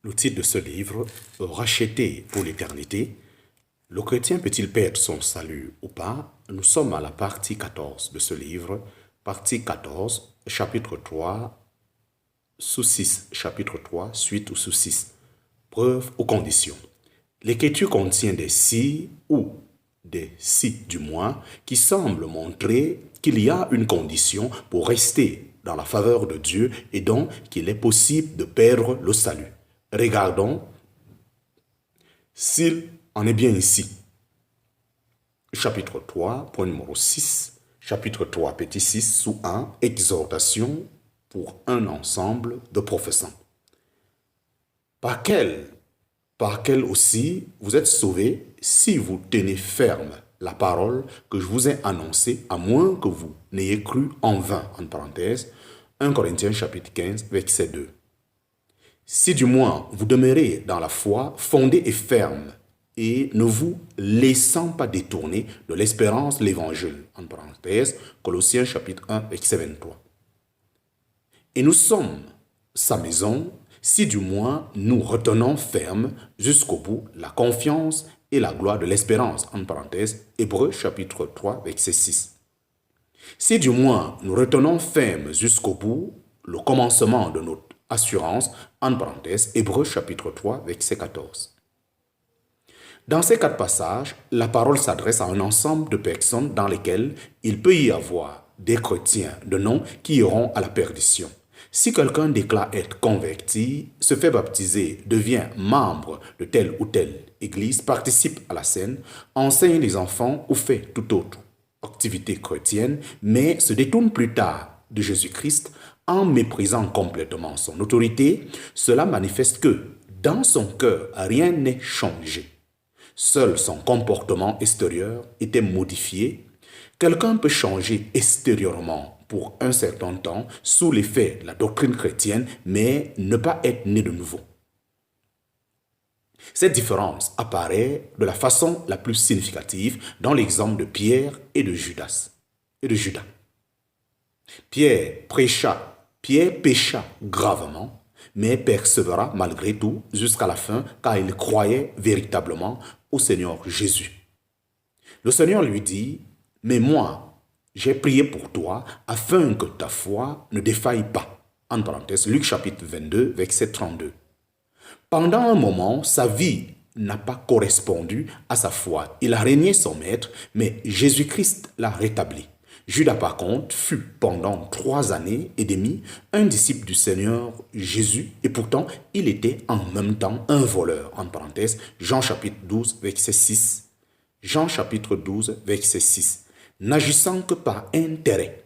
Le titre de ce livre, Racheté pour l'éternité, le chrétien peut-il perdre son salut ou pas? Nous sommes à la partie 14 de ce livre, partie 14, chapitre 3, sous-6, chapitre 3, suite ou sous-6, preuves ou conditions. L'écriture contient des si ou des si du moins qui semblent montrer qu'il y a une condition pour rester dans la faveur de Dieu et donc qu'il est possible de perdre le salut. Regardons s'il en est bien ici. Chapitre 3, point numéro 6. Chapitre 3, petit 6, sous 1, exhortation pour un ensemble de professants. Par quel aussi vous êtes sauvés si vous tenez ferme la parole que je vous ai annoncée, à moins que vous n'ayez cru en vain, en parenthèse, 1 Corinthiens chapitre 15, verset 2. Si du moins vous demeurez dans la foi, fondée et ferme, et ne vous laissant pas détourner de l'espérance de l'évangile, en parenthèse, Colossiens chapitre 1, verset 23. Et nous sommes sa maison, si du moins nous retenons ferme jusqu'au bout la confiance et la gloire de l'espérance, en parenthèse, Hébreux chapitre 3, verset 6. Si du moins nous retenons ferme jusqu'au bout le commencement de notre assurance, en parenthèse, Hébreux chapitre 3, verset 14. Dans ces quatre passages, la parole s'adresse à un ensemble de personnes dans lesquelles il peut y avoir des chrétiens de nom qui iront à la perdition. Si quelqu'un déclare être converti, se fait baptiser, devient membre de telle ou telle église, participe à la scène, enseigne les enfants ou fait toute autre activité chrétienne, mais se détourne plus tard de Jésus-Christ en méprisant complètement son autorité, cela manifeste que dans son cœur, rien n'est changé. Seul son comportement extérieur était modifié. Quelqu'un peut changer extérieurement pour un certain temps sous l'effet de la doctrine chrétienne, mais ne pas être né de nouveau. Cette différence apparaît de la façon la plus significative dans l'exemple de Pierre et de Judas. Pierre pécha gravement, mais persévéra malgré tout jusqu'à la fin car il croyait véritablement au Seigneur Jésus. Le Seigneur lui dit, « Mais moi, j'ai prié pour toi afin que ta foi ne défaille pas. » En parenthèse, Luc chapitre 22, verset 32. Pendant un moment, sa vie n'a pas correspondu à sa foi. Il a régné son maître, mais Jésus-Christ l'a rétabli. Judas, par contre, fut pendant 3 années et demie un disciple du Seigneur Jésus et pourtant il était en même temps un voleur. En parenthèse, Jean chapitre 12, verset 6. Jean chapitre 12, verset 6. N'agissant que par intérêt.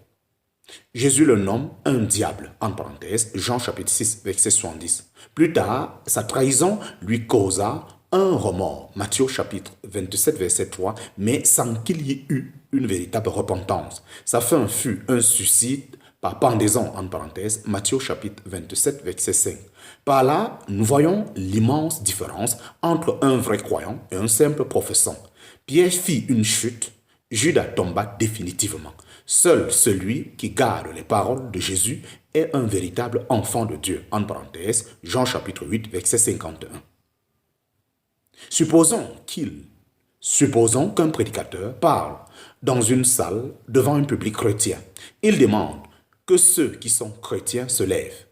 Jésus le nomme un diable, en parenthèse, Jean chapitre 6, verset 70. Plus tard, sa trahison lui causa un remords, Matthieu chapitre 27, verset 3, mais sans qu'il y ait eu une véritable repentance. Sa fin fut un suicide par pendaison, en parenthèse, Matthieu chapitre 27, verset 5. Par là, nous voyons l'immense différence entre un vrai croyant et un simple professant. Pierre fit une chute, Judas tomba définitivement. Seul celui qui garde les paroles de Jésus est un véritable enfant de Dieu, en parenthèse, Jean chapitre 8, verset 51. Supposons qu'un prédicateur parle dans une salle devant un public chrétien. Il demande que ceux qui sont chrétiens se lèvent.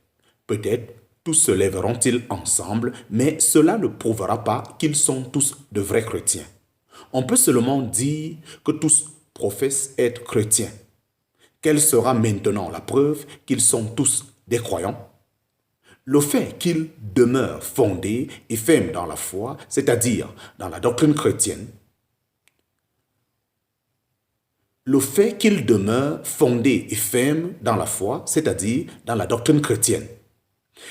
Peut-être tous se lèveront-ils ensemble, mais cela ne prouvera pas qu'ils sont tous de vrais chrétiens. On peut seulement dire que tous professent être chrétiens. Quelle sera maintenant la preuve qu'ils sont tous des croyants? Le fait qu'ils demeurent fondés et fermes dans la foi, c'est-à-dire dans la doctrine chrétienne, le fait qu'ils demeurent fondés et fermes dans la foi, c'est-à-dire dans la doctrine chrétienne.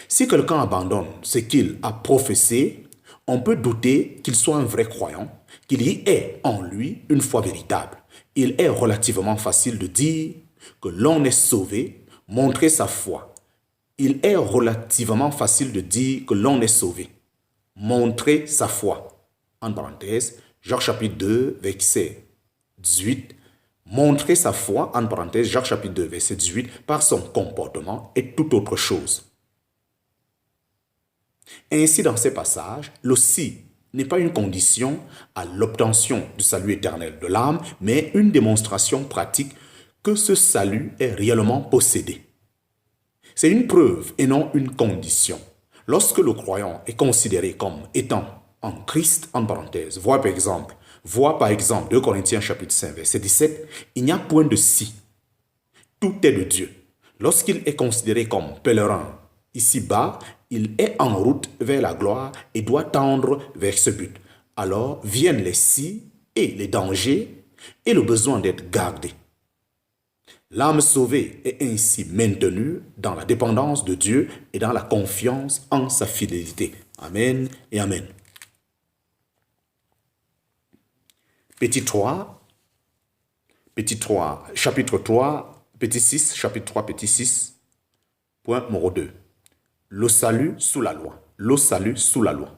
Si quelqu'un abandonne ce qu'il a professé, on peut douter qu'il soit un vrai croyant, qu'il y ait en lui une foi véritable. Il est relativement facile de dire que l'on est sauvé, montrer sa foi. Il est relativement facile de dire que l'on est sauvé. Montrer sa foi. En parenthèse, Jacques chapitre 2, verset 18. Montrer sa foi, en parenthèse, Jacques chapitre 2, verset 18, par son comportement est toute autre chose. Ainsi, dans ces passages, le si n'est pas une condition à l'obtention du salut éternel de l'âme, mais une démonstration pratique que ce salut est réellement possédé. C'est une preuve et non une condition. Lorsque le croyant est considéré comme étant en Christ, en parenthèse, vois par exemple 2 Corinthiens chapitre 5, verset 17, il n'y a point de si. Tout est de Dieu. Lorsqu'il est considéré comme pèlerin ici-bas, il est en route vers la gloire et doit tendre vers ce but. Alors viennent les si et les dangers et le besoin d'être gardé. L'âme sauvée est ainsi maintenue dans la dépendance de Dieu et dans la confiance en sa fidélité. Amen et Amen. Petit 3, chapitre 3, petit 6, chapitre 3, petit 6, point numéro 2. Le salut sous la loi. Le salut sous la loi.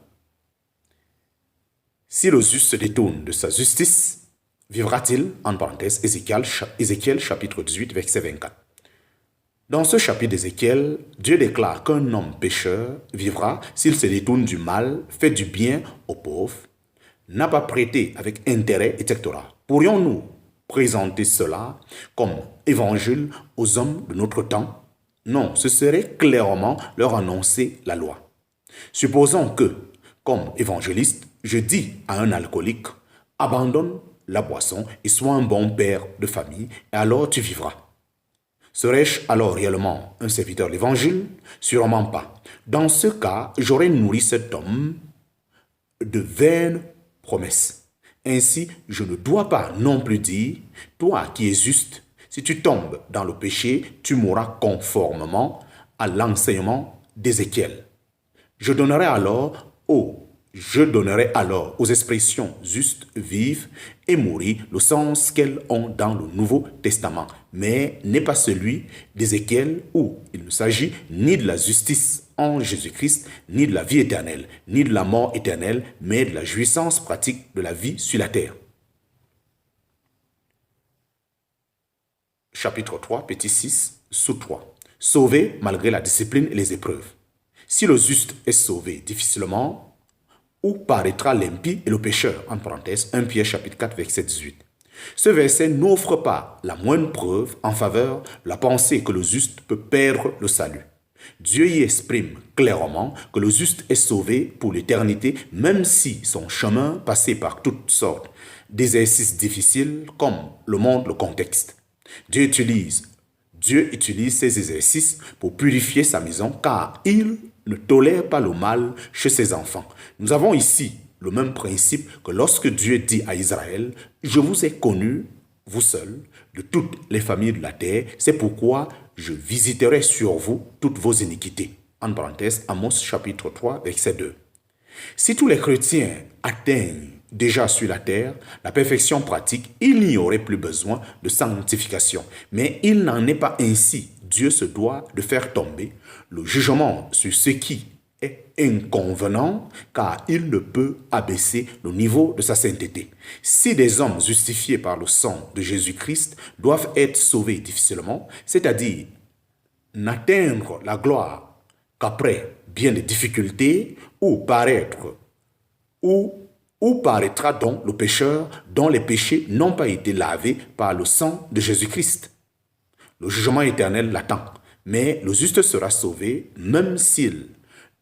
Si le juste se détourne de sa justice, vivra-t-il, en parenthèse, Ézéchiel chapitre 18, verset 24. Dans ce chapitre d'Ézéchiel, Dieu déclare qu'un homme pécheur vivra s'il se détourne du mal, fait du bien aux pauvres, n'a pas prêté avec intérêt, etc. Pourrions-nous présenter cela comme évangile aux hommes de notre temps? Non, ce serait clairement leur annoncer la loi. Supposons que, comme évangéliste, je dis à un alcoolique, abandonne la boisson et sois un bon père de famille, et alors tu vivras. Serais-je alors réellement un serviteur de l'évangile? Sûrement pas. Dans ce cas, j'aurais nourri cet homme de vaines promesses. Ainsi, je ne dois pas non plus dire, toi qui es juste, si tu tombes dans le péché, tu mourras conformément à l'enseignement d'Ézéchiel. Je donnerai alors aux expressions justes, vives et mourir le sens qu'elles ont dans le Nouveau Testament, mais n'est pas celui d'Ézéchiel où il ne s'agit ni de la justice en Jésus-Christ, ni de la vie éternelle, ni de la mort éternelle, mais de la jouissance pratique de la vie sur la terre. Chapitre 3, petit 6, sous 3. Sauvé malgré la discipline et les épreuves. Si le juste est sauvé difficilement, où paraîtra l'impie et le pécheur, en parenthèse, 1 Pierre chapitre 4, verset 18. Ce verset n'offre pas la moindre preuve en faveur de la pensée que le juste peut perdre le salut. Dieu y exprime clairement que le juste est sauvé pour l'éternité, même si son chemin passait par toutes sortes d'exercices difficiles comme le montre le contexte. Dieu utilise ces exercices pour purifier sa maison car il ne tolère pas le mal chez ses enfants. Nous avons ici le même principe que lorsque Dieu dit à Israël, « Je vous ai connu, vous seuls, de toutes les familles de la terre, c'est pourquoi je visiterai sur vous toutes vos iniquités. » En parenthèse, Amos chapitre 3, verset 2. Si tous les chrétiens atteignent déjà sur la terre la perfection pratique, il n'y aurait plus besoin de sanctification. Mais il n'en est pas ainsi. Dieu se doit de faire tomber le jugement sur ce qui est inconvenant, car il ne peut abaisser le niveau de sa sainteté. Si des hommes justifiés par le sang de Jésus-Christ doivent être sauvés difficilement, c'est-à-dire n'atteindre la gloire qu'après bien des difficultés, ou paraîtra donc le pécheur dont les péchés n'ont pas été lavés par le sang de Jésus-Christ. Le jugement éternel l'attend, mais le juste sera sauvé même s'il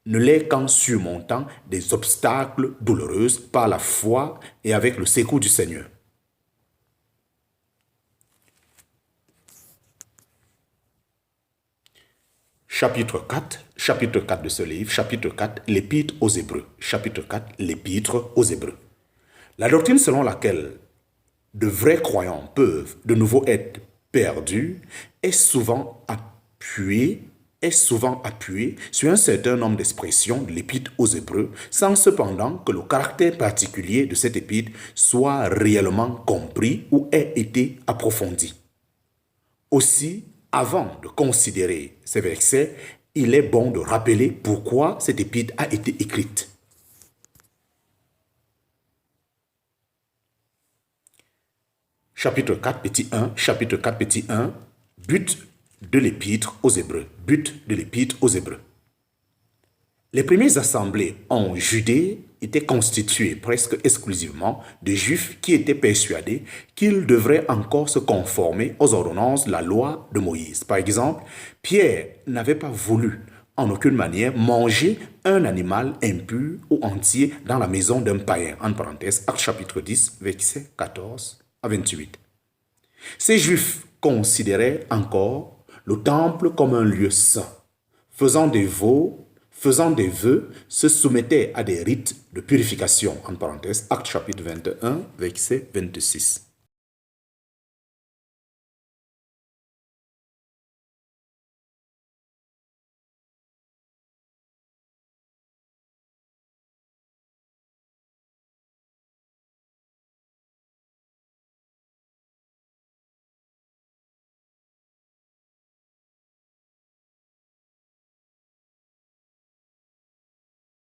ne l'est qu'en surmontant des obstacles douloureux par la foi et avec le secours du Seigneur. Chapitre 4 de ce livre, chapitre 4, l'Épître aux Hébreux. Chapitre 4, l'Épître aux Hébreux. La doctrine selon laquelle de vrais croyants peuvent de nouveau être perdus est souvent appuyée sur un certain nombre d'expressions de l'Épître aux Hébreux, sans cependant que le caractère particulier de cette épître soit réellement compris ou ait été approfondi. Aussi, avant de considérer ces versets, il est bon de rappeler pourquoi cette épître a été écrite. Chapitre 4, petit 1, but de l'épître aux Hébreux. But de l'épître aux Hébreux. Les premières assemblées en Judée étaient constituées presque exclusivement de Juifs qui étaient persuadés qu'ils devraient encore se conformer aux ordonnances de la loi de Moïse. Par exemple, Pierre n'avait pas voulu en aucune manière manger un animal impur ou entier dans la maison d'un païen. En parenthèse, Actes chapitre 10, versets 14 à 28. Ces Juifs considéraient encore le temple comme un lieu saint, faisant des vœux, se soumettaient à des rites de purification. En parenthèse, Actes chapitre 21, verset 26.